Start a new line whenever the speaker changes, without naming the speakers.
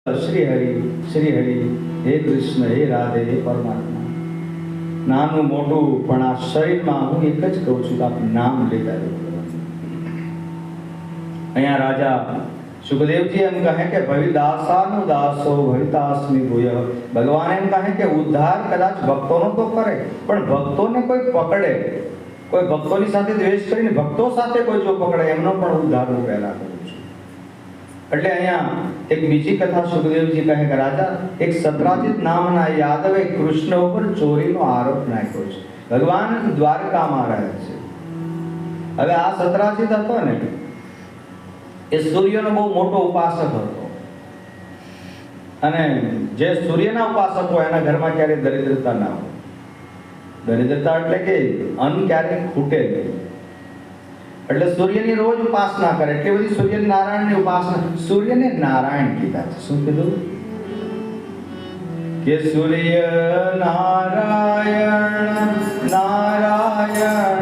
શ્રી હરિ શ્રી હરિ, હે કૃષ્ણ, હે રાધે, હે પરમાત્મા. નાનું મોટું પણ આ શરીરમાં હું એક જ કહું છું કે આપ નામ લેતા રહો. અહીંયા રાજા સુખદેવજી એમ કહે કે ભવિદાસાનો દાસો ભવિતાસ્મિ ભૂય. ભગવાન એમ કહે કે ઉદ્ધાર કદાચ ભક્તોનો તો કરે, પણ ભક્તોને કોઈ પકડે, કોઈ ભક્તોની સાથે દ્વેષ કરીને ભક્તો સાથે કોઈ જો પકડે એમનો પણ ઉદ્ધાર હું પહેલા કરું છું. એટલે અહીંયા એક બીજી કથા સુખદેવજી કહે કે રાજા, એક સત્રાજીત નામના યાદવે કૃષ્ણ ઉપર ચોરીનો આરોપ નાખ્યો છે. ભગવાન દ્વારકામાં રહે છે. હવે આ સત્રાજીત હતો ને, એ સૂર્યનો બહુ મોટો ઉપાસક હતો, અને જે સૂર્યના ઉપાસક હોય એના ઘરમાં ક્યારેય દરિદ્રતા ના હોય. દરિદ્રતા એટલે કે અન્ન ક્યારેય ખૂટે નહીં. એટલે સૂર્યની રોજ ઉપાસના કરે. એટલી બધી સૂર્યનારાયણની ઉપાસના. સૂર્યને નારાયણ કીધા છે. શું કીધું? કે સૂર્ય નારાયણ નારાયણ